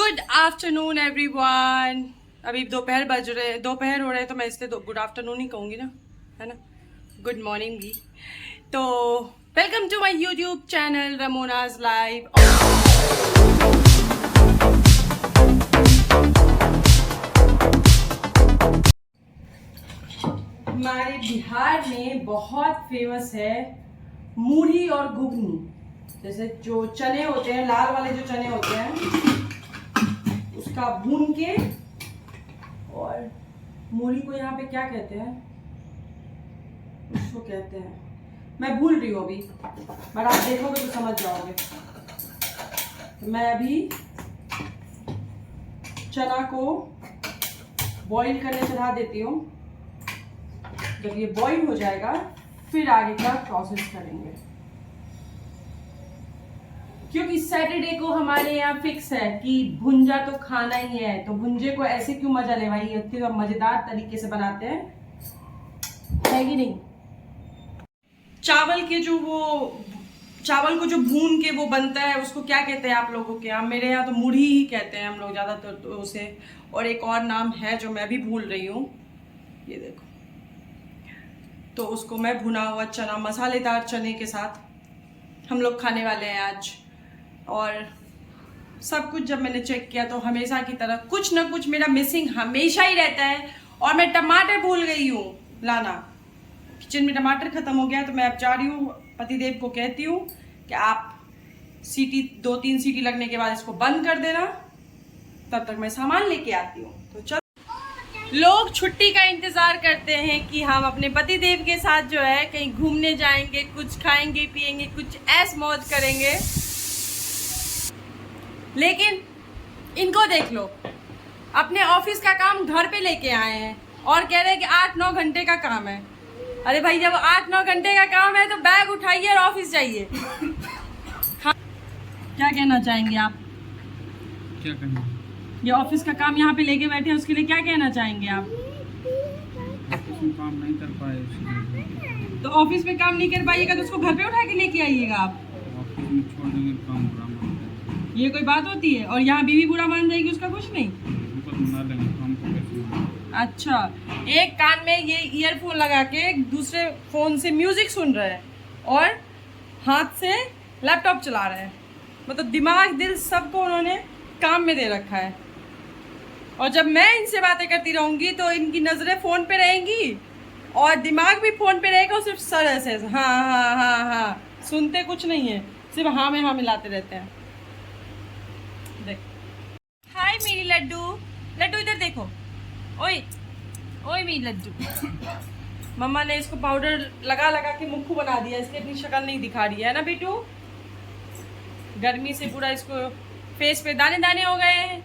Good afternoon everyone. अभी दोपहर हो रहे हैं तो मैं इसलिए गुड आफ्टरनून ही कहूँगी ना, है ना। गुड मॉर्निंग भी। तो welcome to my YouTube channel Ramona's live. हमारे बिहार में बहुत फेमस है मूढ़ी और घुगनी। जैसे जो चने होते हैं, लाल वाले जो चने होते हैं, उसका भून के, और मूढ़ी को यहाँ पे क्या कहते हैं, उसको कहते हैं, मैं भूल रही हूँ अभी, बट आप देखोगे तो समझ जाओगे। तो मैं अभी चना को बॉईल करने चढ़ा देती हूँ। जब ये बॉईल हो जाएगा फिर आगे का प्रोसेस करेंगे, क्योंकि सैटरडे को हमारे यहाँ फिक्स है कि भुंजा तो खाना ही है। तो भुंजे को ऐसे क्यों मजा ले भाई, इतनी तो मजेदार तरीके से बनाते हैं, है कि नहीं। चावल को जो भून के वो बनता है, उसको क्या कहते हैं आप लोगों के यहाँ? मेरे यहाँ तो मूढ़ी ही कहते हैं हम लोग ज्यादातर तो उसे, और एक और नाम है जो मैं भी भूल रही हूँ, ये देखो। तो उसको मैं भुना हुआ चना, मसालेदार चने के साथ हम लोग खाने वाले हैं आज। और सब कुछ जब मैंने चेक किया तो हमेशा की तरह कुछ ना कुछ मेरा मिसिंग हमेशा ही रहता है। और मैं टमाटर भूल गई हूँ लाना, किचन में टमाटर खत्म हो गया। तो मैं अब जा रही हूँ, पतिदेव को कहती हूँ कि आप सीटी 2-3 सीटी लगने के बाद इसको बंद कर देना, तब तक मैं सामान लेके आती हूँ। तो चलो, लोग छुट्टी का इंतजार करते हैं कि हम अपने पतिदेव के साथ जो है कहीं घूमने जाएंगे, कुछ खाएंगे पिएंगे, कुछ ऐश मौज करेंगे। लेकिन इनको देख लो, अपने ऑफिस का काम घर पे लेके आए हैं और कह रहे हैं कि 8-9 घंटे का काम है। अरे भाई, जब 8-9 घंटे का काम है तो बैग उठाइए और ऑफिस जाइए। क्या कहना चाहेंगे आप? क्या कहना? ये ऑफिस का काम यहाँ पे लेके बैठे हैं, उसके लिए क्या कहना चाहेंगे आप? ऑफिस में काम नहीं कर पाए इसलिए। तो ऑफिस में काम नहीं कर पाइएगा तो उसको घर पे उठा के लेके आइएगा आप। ऑफिस में छोड़ देंगे, काम बुरा मानते हैं। ये कोई बात होती है? और यहाँ बीवी बुरा मान जाएगी, उसका कुछ नहीं। ऊपर मना लेंगे, काम को कैसे मानेंगे? अच्छा, एक कान में ये ईयरफोन लगा के दूसरे फोन से म्यूजिक सुन रहे हैं और हाथ से लैपटॉप चला रहे हैं। मतलब दिमाग दिल सबको उन्होंने काम में दे रखा है। और जब मैं इनसे बातें करती रहूंगी तो इनकी नजरें फोन पे रहेंगी और दिमाग भी फोन पे रहेगा। सिर्फ सर ऐसे हाँ हाँ हाँ हाँ, सुनते कुछ नहीं है, सिर्फ हाँ में हाँ मिलाते रहते हैं। देख, हाय मेरी लड्डू, लड्डू इधर देखो। ओए ओए मेरी लड्डू। मम्मा ने इसको पाउडर लगा लगा के मुक्खू बना दिया, इसकी अपनी शक्ल नहीं दिखा रही है ना बेटू। गर्मी से पूरा इसको फेस पे दाने दाने हो गए हैं।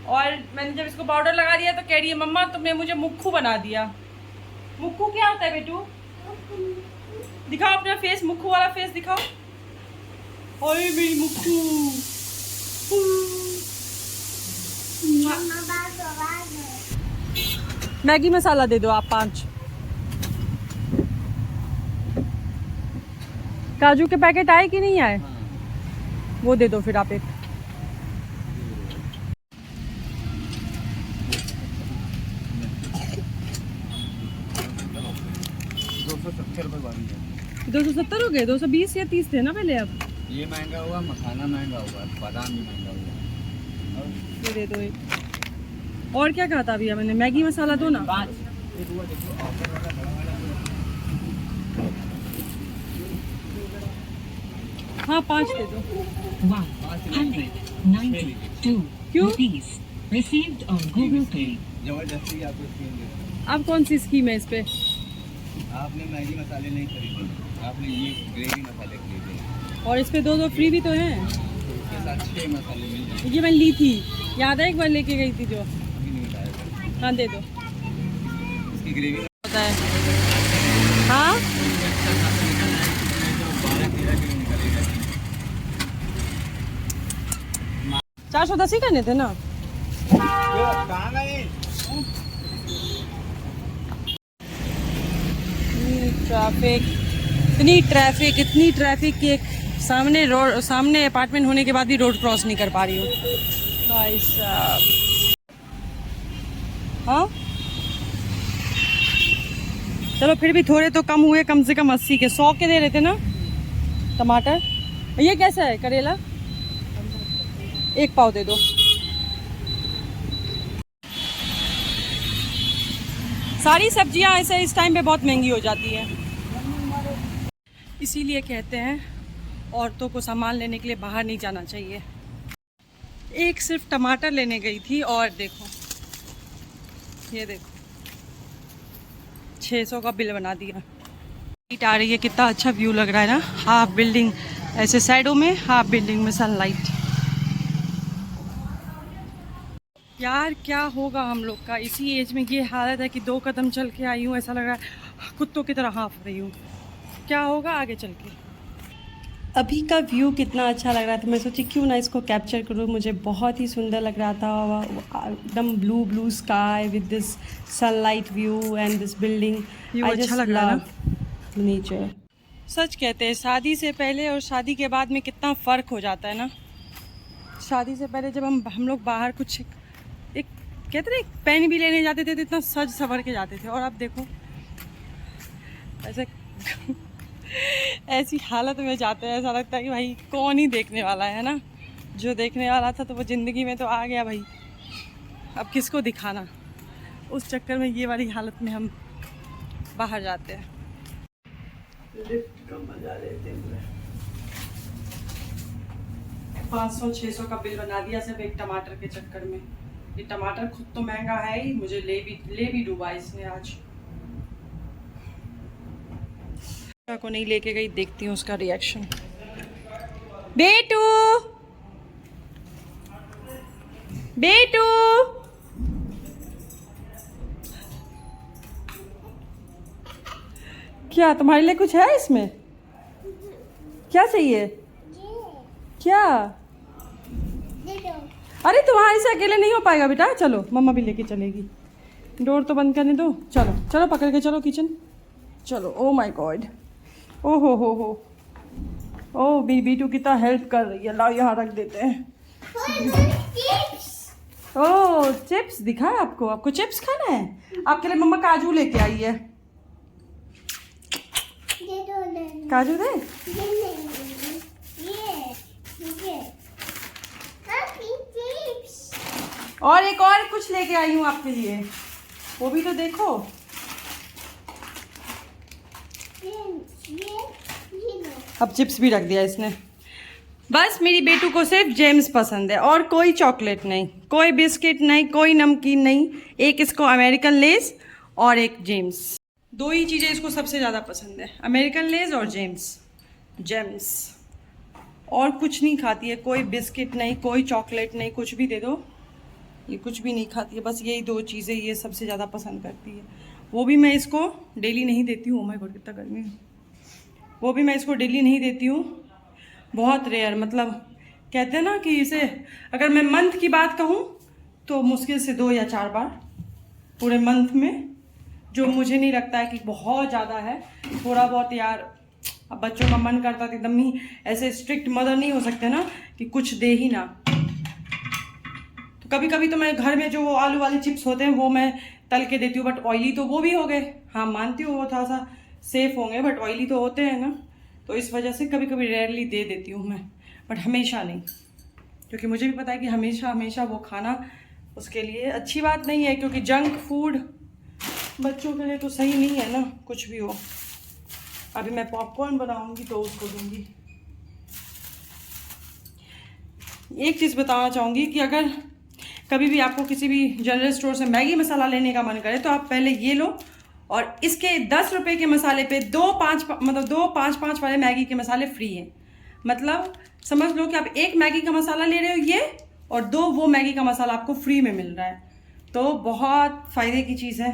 और मैंने जब इसको पाउडर लगा दिया तो कह रही है मम्मा तुमने मुझे मुक्खू बना दिया। मुक्खू क्या होता है बेटू? दिखाओ अपना फेस, मुक्खू वाला फेस दिखाओ। ओए मेरी मुक्खू। मैगी मसाला दे दो आप 5। काजू के पैकेट आए कि नहीं आए? वो दे दो फिर आप एक। ₹270 270 हो गए? 220 या 30 थे ना पहले। अब ये महंगा हुआ, मखाना महंगा हुआ, बादाम भी महंगा हुआ। ये दे दो एक। और क्या कहा था भैया मैंने? मैगी मसाला दो ना। हाँ 5 दे दो। 192 क्यों? rupees received on Google Pay. जबरदस्ती आपको स्कीम दे। अब कौन सी स्कीम है इस पे? आपने मैगी मसाले नहीं खरीदे, आपने ये ग्रेवी मसाले खरीदे और इस पे 2 फ्री भी तो हैं। इसके साथ 6 मसाले मिल जाएंगे। ये मैं ली थी, याद है एक बार लेके गई थी जो। अभी नहीं बताया। हाँ दे दो। इसकी ग्रेवी होता है हाँ। 12-13 किलो निकलेगा। 410 ही करने थे ना। कहाँ गए? इतनी ट्रैफिक कि एक सामने अपार्टमेंट होने के बाद भी रोड क्रॉस नहीं कर पा रही हूँ। भाई साहब, हाँ चलो फिर भी थोड़े तो कम हुए, कम से कम 80 के। 100 के दे रहे थे ना टमाटर। ये कैसा है करेला? 1 पाव दे दो। सारी सब्जियां ऐसे इस टाइम पे बहुत महंगी हो जाती हैं, इसीलिए कहते हैं औरतों को सामान लेने के लिए बाहर नहीं जाना चाहिए। एक सिर्फ टमाटर लेने गई थी और देखो, ये देखो 600 का बिल बना दिया। लाइट आ रही है, कितना अच्छा व्यू लग रहा है ना। हाफ बिल्डिंग ऐसे साइडों में, हाफ बिल्डिंग में सनलाइट। यार क्या होगा हम लोग का, इसी एज में ये हालत है कि 2 कदम चल के आई हूँ, ऐसा लग रहा है कुत्तों की तरह हाँफ रही हूँ। क्या होगा आगे चल के। अभी का व्यू कितना अच्छा लग रहा था, मैं सोची क्यों ना इसको कैप्चर करूँ। मुझे बहुत ही सुंदर लग रहा था, एकदम blue blue sky with this sunlight view and this building. I अच्छा जस्ट लग रहा है लव नेचर। सच कहते हैं शादी से पहले और शादी के बाद में कितना फ़र्क हो जाता है ना। शादी से पहले जब हम लोग बाहर कुछ एक कहते हैं पेन भी लेने जाते थे तो इतना सज सवर के जाते थे, और अब देखो ऐसे ऐसी हालत में जाते हैं, ऐसा लगता है कि भाई कौन ही देखने वाला है ना। जो देखने वाला था तो वो ज़िंदगी में तो आ गया भाई, अब किसको दिखाना। उस चक्कर में ये वाली हालत में हम बाहर जाते हैं। लिफ्ट का मजा लेते हुए 500-600 का बिल बना दिया सिर्फ एक टमाटर के चक्कर में। ये टमाटर खुद तो महंगा है ही, मुझे ले भी डूबा इसने आज। को नहीं लेके गई, देखती हूँ उसका रिएक्शन। बेटू बेटू क्या तुम्हारे लिए कुछ है इसमें? क्या चाहिए? क्या? अरे तुम्हारे से अकेले नहीं हो पाएगा बेटा, चलो मम्मा भी लेके चलेगी। डोर तो बंद करने दो। चलो चलो पकड़ के चलो किचन, चलो। ओ माय गॉड, ओ हो ओ बीटू कितना हेल्प कर रही है। लाओ यहाँ रख देते हैं। ओ चिप्स दिखा है आपको? आपको चिप्स खाना है? आपके लिए मम्मा काजू लेके आई है। काजू दे। और एक और कुछ लेके आई हूँ आपके लिए, वो भी तो देखो। अब चिप्स भी रख दिया इसने। बस मेरी बेटू को सिर्फ जेम्स पसंद है और कोई चॉकलेट नहीं, कोई बिस्किट नहीं, कोई नमकीन नहीं। एक इसको अमेरिकन लेस और एक जेम्स, 2 ही चीज़ें इसको सबसे ज़्यादा पसंद है, अमेरिकन लेस और जेम्स। और कुछ नहीं खाती है, कोई बिस्किट नहीं, कोई चॉकलेट नहीं, कुछ भी दे दो ये कुछ भी नहीं खाती है। बस यही 2 चीज़ें ये सबसे ज़्यादा पसंद करती है। वो भी मैं इसको डेली नहीं देती हूँ। ओ माय गॉड कितना गर्मी है। वो भी मैं इसको डेली नहीं देती हूँ, बहुत रेयर। मतलब कहते हैं ना कि इसे अगर मैं मंथ की बात कहूँ तो मुश्किल से 2 या 4 बार पूरे मंथ में, जो मुझे नहीं लगता है कि बहुत ज़्यादा है। थोड़ा बहुत यार, अब बच्चों का मन करता है, एकदम ही ऐसे स्ट्रिक्ट मदर नहीं हो सकते ना कि कुछ दे ही ना। तो कभी कभी तो मैं घर में जो आलू वाले चिप्स होते हैं वो मैं तल के देती हूँ, बट ऑयली तो वो भी हो गए। हाँ मानती हूँ वो थोड़ा सा सेफ होंगे, बट ऑयली तो होते हैं ना, तो इस वजह से कभी कभी रेयरली दे देती हूँ मैं, बट हमेशा नहीं। क्योंकि मुझे भी पता है कि हमेशा वो खाना उसके लिए अच्छी बात नहीं है, क्योंकि जंक फूड बच्चों के लिए तो सही नहीं है ना, कुछ भी हो। अभी मैं पॉपकॉर्न बनाऊंगी तो उसको दूंगी। एक चीज़ बताना चाहूँगी कि अगर कभी भी आपको किसी भी जनरल स्टोर से मैगी मसाला लेने का मन करे तो आप पहले ये लो, और इसके 10 रुपये के मसाले पे 2 5 वाले मैगी के मसाले फ्री हैं। मतलब समझ लो कि आप 1 मैगी का मसाला ले रहे हो ये, और 2 वो मैगी का मसाला आपको फ्री में मिल रहा है। तो बहुत फ़ायदे की चीज़ है।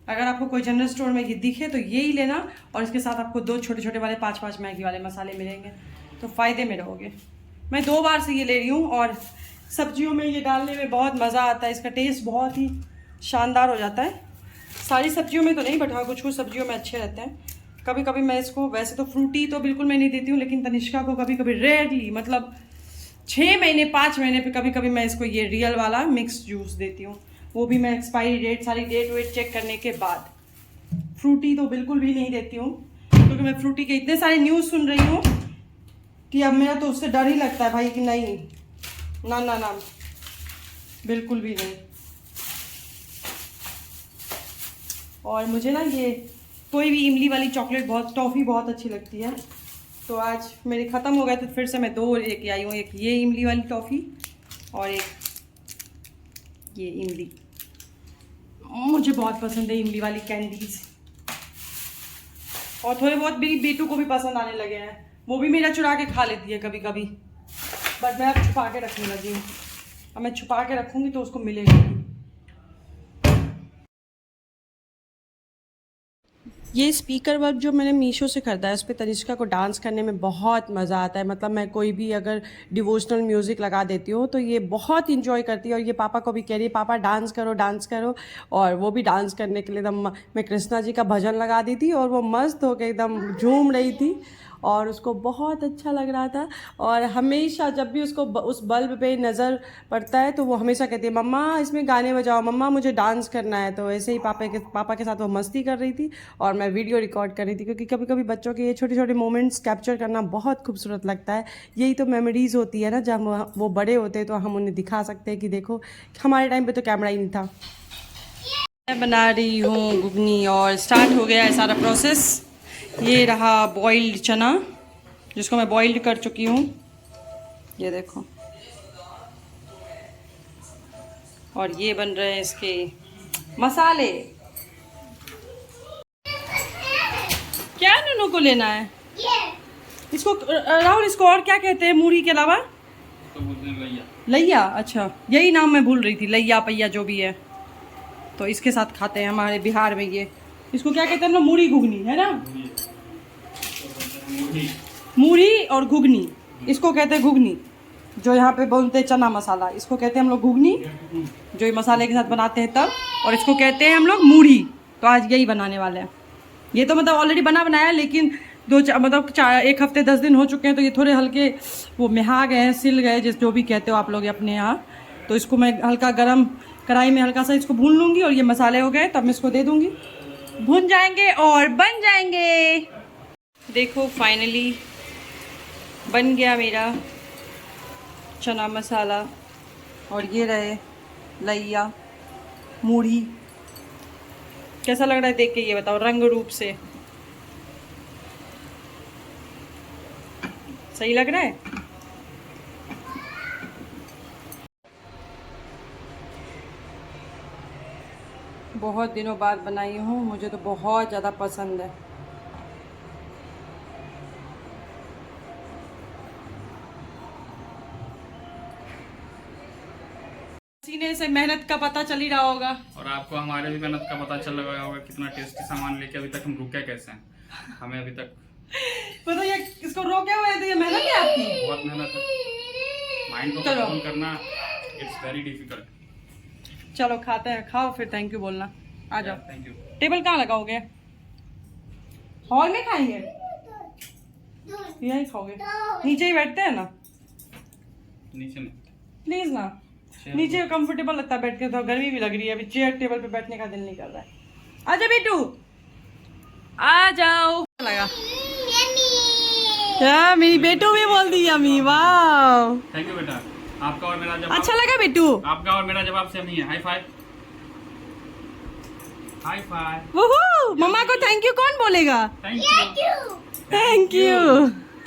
अगर आपको कोई जनरल स्टोर में ये दिखे तो ये ही लेना, और इसके साथ आपको 2 छोटे वाले 5 मैगी वाले मसाले मिलेंगे, तो फ़ायदे में रहोगे। मैं 2 बार से ये ले रही हूँ, और सब्जियों में ये डालने में बहुत मज़ा आता है। इसका टेस्ट बहुत ही शानदार हो जाता है। सारी सब्जियों में तो नहीं, बट हाँ कुछ सब्जियों में अच्छे रहते हैं। कभी कभी मैं इसको, वैसे तो फ्रूटी तो बिल्कुल मैं नहीं देती हूँ, लेकिन तनिष्का को कभी कभी रेयरली, मतलब 6 महीने 5 महीने पे कभी कभी मैं इसको ये रियल वाला मिक्स जूस देती हूँ, वो भी मैं एक्सपायरी डेट सारी डेट वेट चेक करने के बाद। फ्रूटी तो बिल्कुल भी नहीं देती हूँ, क्योंकि मैं फ्रूटी के इतने सारे न्यूज़ सुन रही हूँ कि अब मेरा तो उससे डर ही लगता है भाई कि नहीं, ना ना ना, बिल्कुल भी नहीं। और मुझे ना ये कोई भी इमली वाली चॉकलेट बहुत, टॉफ़ी बहुत अच्छी लगती है, तो आज मेरे ख़त्म हो गए तो फिर से मैं 2 लेके आई हूँ, एक ये इमली वाली टॉफ़ी और एक ये इमली। मुझे बहुत पसंद है इमली वाली कैंडीज़, और थोड़े बहुत मेरी बेटू को भी पसंद आने लगे हैं, वो भी मेरा चुरा के खा लेती है कभी कभी, बट मैं अब छुपा के रखने लगी हूँ। अब मैं छुपा के रखूँगी तो उसको मिलेगा। ये स्पीकर वर्क जो मैंने मीशो से ख़रीदा है, उस पर तनिष्का को डांस करने में बहुत मज़ा आता है। मतलब मैं कोई भी अगर डिवोशनल म्यूज़िक लगा देती हूँ तो ये बहुत इंजॉय करती है, और ये पापा को भी कह रही है पापा डांस करो डांस करो, और वो भी डांस करने के लिए एकदम, मैं कृष्णा जी का भजन लगा दी थी और वो मस्त होकर एकदम झूम रही थी, और उसको बहुत अच्छा लग रहा था। और हमेशा जब भी उसको उस बल्ब पे नज़र पड़ता है तो वो हमेशा कहती है मम्मा इसमें गाने बजाओ, मम्मा मुझे डांस करना है। तो ऐसे ही पापा के साथ वो मस्ती कर रही थी और मैं वीडियो रिकॉर्ड कर रही थी, क्योंकि कभी कभी बच्चों के ये छोटे छोटे मोमेंट्स कैप्चर करना बहुत खूबसूरत लगता है। यही तो मेमोरीज़ होती है ना, जब वो बड़े होते हैं तो हम उन्हें दिखा सकते हैं कि देखो हमारे टाइम पर तो कैमरा ही नहीं था। मैं बना रही हूँ घुगनी और स्टार्ट हो गया है सारा प्रोसेस। ये रहा बॉइल्ड चना जिसको मैं बॉइल्ड कर चुकी हूँ, ये देखो। और ये बन रहे हैं इसके मसाले। क्या नूनू को लेना है इसको? राहुल इसको और क्या कहते हैं मूढ़ी के अलावा? तो बोलते हैं लैया। लैया, अच्छा यही नाम मैं भूल रही थी, लैया पैया जो भी है। तो इसके साथ खाते हैं हमारे बिहार में ये, इसको क्या कहते हैं हम लोग? मूढ़ी घुगनी है ना, मूढ़ी और घुगनी, इसको कहते हैं घुगनी। जो यहाँ पे बोलते हैं चना मसाला, इसको कहते हैं हम लोग घुगनी, जो ये मसाले के साथ बनाते हैं तब, और इसको कहते हैं हम लोग मूढ़ी। तो आज यही बनाने वाले हैं। ये तो मतलब ऑलरेडी बनाया है, लेकिन एक हफ्ते 10 दिन हो चुके हैं, तो ये थोड़े हल्के वो मिहा गए हैं, सिल गए, जिस जो भी कहते हो आप लोग अपने यहाँ। तो इसको मैं हल्का गरम कढ़ाई में हल्का सा इसको भून लूँगी, और ये मसाले हो गए तब मैं इसको दे दूँगी, भून जाएंगे और बन जाएंगे। देखो फाइनली बन गया मेरा चना मसाला, और ये रहे लैया मूढ़ी। कैसा लग रहा है देख के ये बताओ, रंग रूप से सही लग रहा है? बहुत दिनों बाद बनाई हूँ, मुझे तो बहुत ज़्यादा पसंद है। सीने से मेहनत का पता चल ही रहा होगा, और आपको हमारे भी मेहनत का पता चल रहा होगा कितना टेस्टी सामान लेके अभी तक हम रुके कैसे हैं। हमें अभी तक पता ये इसको रोके हुए हैं, तो ये मेहनत है आपकी, बहुत मेहनत है। माइंड को कंट्रोल करना इट्स वेरी डिफिकल्ट। चलो खाते हैं, खाओ फिर थैंक यू बोलना। आ जाओ। Thank you. टेबल कहाँ लगाओगे? हॉल में खाएंगे? यहीं खाओगे? नीचे ही बैठते हैं ना? नीचे में प्लीज ना, नीचे कंफर्टेबल लगता है बैठ के, तो गर्मी भी लग रही है, अभी चेयर टेबल पे बैठने का दिल नहीं कर रहा है। आजा बेटू, आ जाओ। लगा यार, मेरी बेटू भी बोल दी यम्मी। वाह, थैंक यू बेटा। आपका और मेरा जवाब अच्छा लगा बेटू? आपका और मेरा जवाब सेम ही है। High five, high five. Woohoo, मम्मा को थैंक यू कौन बोलेगा? Thank you, thank you.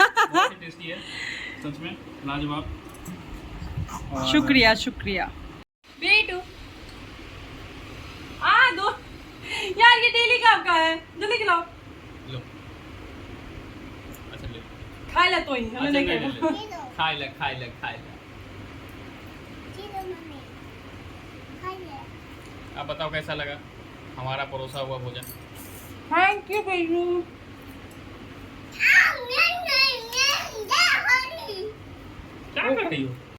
बहुत टेस्टी है सच में, लाजवाब। शुक्रिया शुक्रिया बेटू। आ दो यार, ये डेली का आपका है, जल्दी खिलाओ। लो, अच्छा ले, खा ले तो ही, हमें अच्छा, नहीं ले, कहना। ले, ले। खाई ले, खाई ले, खाई ले। आप बताओ कैसा लगा हमारा परोसा हुआ भोजन? थैंक यू बेटू। क्या कर रही हो?